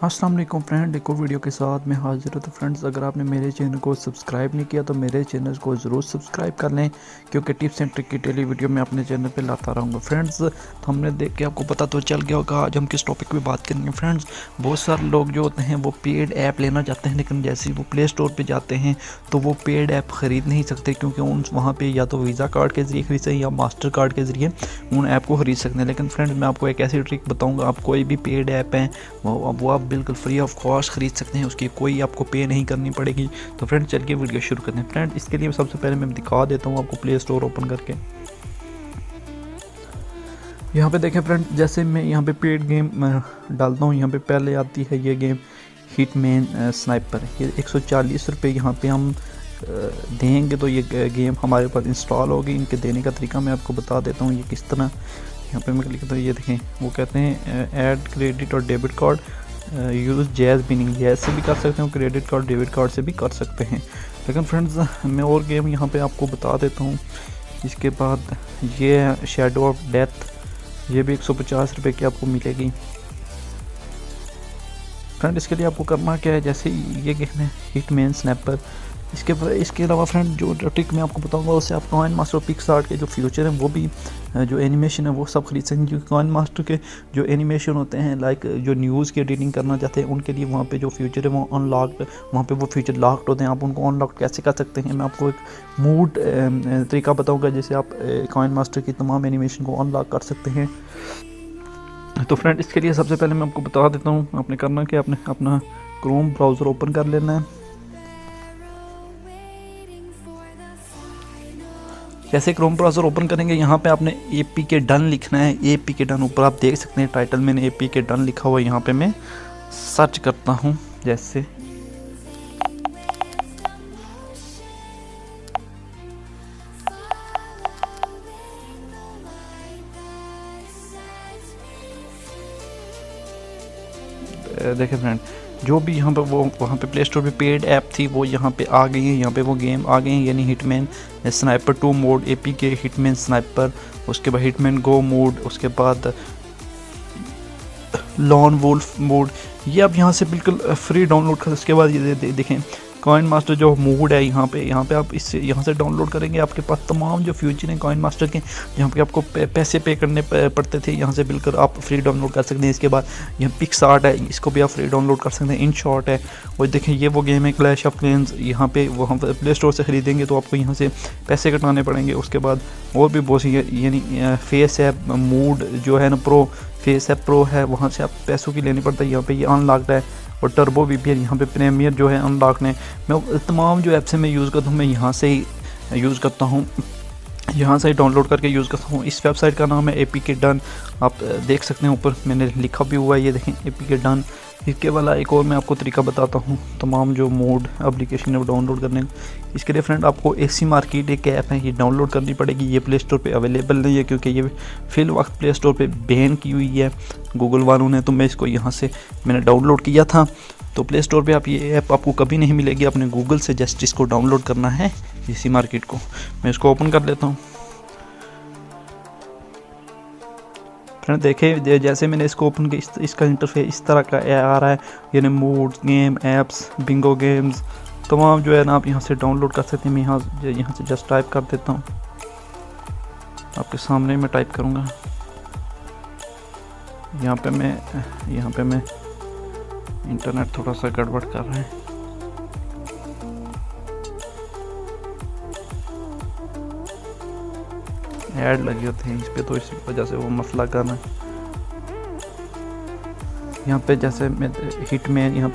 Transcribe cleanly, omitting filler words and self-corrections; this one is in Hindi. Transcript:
अस्सलाम वालेकुम फ्रेंड, एक और वीडियो के साथ मैं हाजिर हूँ। तो फ्रेंड्स, अगर आपने मेरे चैनल को सब्सक्राइब नहीं किया तो मेरे चैनल को ज़रूर सब्सक्राइब कर लें, क्योंकि टिप्स एंड ट्रिक की डेली वीडियो मैं अपने चैनल पे लाता रहूँगा। फ्रेंड्स, तो हमने देख के आपको पता तो चल गया होगा आज हम किस टॉपिक पे बात करेंगे। फ्रेंड्स, बहुत सारे लोग जो होते हैं वो पेड ऐप लेना चाहते हैं, लेकिन जैसे ही वो प्ले स्टोर पर जाते हैं तो वो पेड ऐप ख़रीद नहीं सकते, क्योंकि उन वहाँ पर या तो वीज़ा कार्ड के ज़रिए खरीद सकते हैं या मास्टर कार्ड के ज़रिए उन ऐप को खरीद सकते हैं। लेकिन फ्रेंड्स, मैं आपको एक ऐसी ट्रिक बताऊँगा, आप कोई भी पेड ऐप है वो आप बिल्कुल फ्री ऑफ कॉस्ट ख़रीद सकते हैं, उसकी कोई आपको पे नहीं करनी पड़ेगी। तो फ्रेंड, चलिए वीडियो शुरू करते हैं। फ्रेंड, इसके लिए सबसे पहले मैं दिखा देता हूँ आपको प्ले स्टोर ओपन करके। यहाँ पे देखें फ्रेंड, जैसे मैं यहाँ पे पेड गेम डालता हूँ, यहाँ पे पहले आती है ये गेम हिटमैन स्नाइपर। ये 140 रुपये यहाँ पे हम देंगे तो ये गेम हमारे पास इंस्टॉल होगी। इनके देने का तरीका मैं आपको बता देता हूँ ये किस तरह। यहाँ पे मैं क्लिक करता हूँ, ये देखें वो कहते हैं ऐड क्रेडिट और debit card, use jazz binning, jazz से भी कर सकते हैं, क्रेडिट कार्ड डेबिट कार्ड से भी कर सकते हैं। लेकिन फ्रेंड्स, मैं और गेम यहाँ पे आपको बता देता हूँ। इसके बाद ये है शैडो ऑफ डेथ, ये भी 150 रुपये की आपको मिलेगी। फ्रेंड, इसके लिए आपको करना क्या है, जैसे ये गेम है हिटमैन स्नैपर, इसके अलावा फ्रेंड जो ट्रिक मैं आपको बताऊंगा उससे आप कॉइन मास्टर पिक्सआर्ट के जो फ्यूचर हैं वो भी जो एनिमेशन है वो सब खरीद सकेंगे। क्योंकि कॉइन मास्टर के जो एनिमेशन होते हैं, लाइक जो न्यूज़ की एडिटिंग करना चाहते हैं उनके लिए वहाँ पे जो फ्यूचर है वो अनलॉक्ड, वहाँ पे वो फ्यूचर लॉक्ड होते हैं। आप उनको अनलॉक कैसे कर सकते हैं, मैं आपको एक मूड तरीका बताऊँगा जिससे आप कॉइन मास्टर की तमाम एनिमेशन को अनलॉक कर सकते हैं। तो फ्रेंड, इसके लिए सबसे पहले मैं आपको बता देता हूँ आपने करना क्या, आपने अपना क्रोम ब्राउज़र ओपन कर लेना है। जैसे क्रोम ब्राउज़र ओपन करेंगे, यहाँ पे आपने APK डन लिखना है। APK डन ऊपर आप देख सकते हैं टाइटल में APK डन लिखा हुआ है। यहाँ पे मैं सर्च करता हूँ, जैसे देखें फ्रेंड, जो भी यहाँ पे वो वहाँ पे प्ले स्टोर पे पेड ऐप थी वो यहाँ पे आ गई है। यहाँ पे वो गेम आ गई हैं, यानी hitman sniper 2 mode, APK hitman sniper, उसके बाद हिटमैन गो मोड, उसके बाद लॉन वुल्फ मोड। ये आप यहाँ से बिल्कुल फ्री डाउनलोड कर। उसके बाद ये देखें कॉइन मास्टर जो मोड है, यहाँ पे आप इससे यहाँ से डाउनलोड करेंगे, आपके पास तमाम जो फ्यूचर हैं कॉइन मास्टर के, यहाँ पे आपको पैसे पे करने पड़ते थे, यहाँ से बिल्कुल आप फ्री डाउनलोड कर सकते हैं। इसके बाद यहाँ पिक्सआर्ट है, इसको भी आप फ्री डाउनलोड कर सकते हैं। इन शॉर्ट है, और देखें ये वो गेम है क्लैश ऑफ क्लैंस, यहाँ पे वो हम प्ले स्टोर से ख़रीदेंगे तो आपको यहाँ से पैसे कटाने पड़ेंगे। उसके बाद और भी बहुत सी, यानी फेस ऐप मूड जो है ना प्रो, फेस ऐप प्रो है, वहाँ से आप पैसों की लेनी पड़ता है। यहाँ पे ये अनलॉक्ड है, और टर्बो VPN यहाँ पे प्रीमियर जो है अनलॉक ने। मैं तमाम जो ऐप्स हैं मैं यूज़ करता हूँ, मैं यहाँ से ही यूज़ करता हूँ, यहाँ से ही डाउनलोड करके यूज़ करता हूँ। इस वेबसाइट का नाम है APK डन, आप देख सकते हैं ऊपर मैंने लिखा भी हुआ है, ये देखें APK डन। इसके वाला एक और मैं आपको तरीका बताता हूँ तमाम जो मोड एप्लीकेशन है वो डाउनलोड करने का। इसके लिए फ्रेंड आपको AC मार्केट एक ऐप है, ये डाउनलोड करनी पड़ेगी। ये प्ले स्टोर पे अवेलेबल नहीं है, क्योंकि ये फिल वक्त प्ले स्टोर पे बैन की हुई है गूगल वालों ने। तो मैं इसको यहाँ से मैंने डाउनलोड किया था। तो प्ले स्टोर पे आप ये ऐप आपको कभी नहीं मिलेगी, आपने गूगल से जस्ट इसको डाउनलोड करना है, AC मार्केट को। मैं इसको ओपन कर लेता हूँ। फ्रेंड देखें, जैसे मैंने इसको ओपन किया, इसका इंटरफेस इस तरह का आ रहा है, यानी mood, game, apps, Bingo games तमाम जो है ना आप यहाँ से डाउनलोड कर सकते हैं। मैं यहाँ से जस्ट टाइप कर देता हूँ, आपके सामने मैं टाइप करूँगा। यहाँ पे मैं इंटरनेट थोड़ा सा गड़बड़ कर रहा है। ऐड लगे होते हैं इस पे, तो इस वजह से वो मसला करना है। यहाँ पे जैसे मैं हिटमैन यहाँ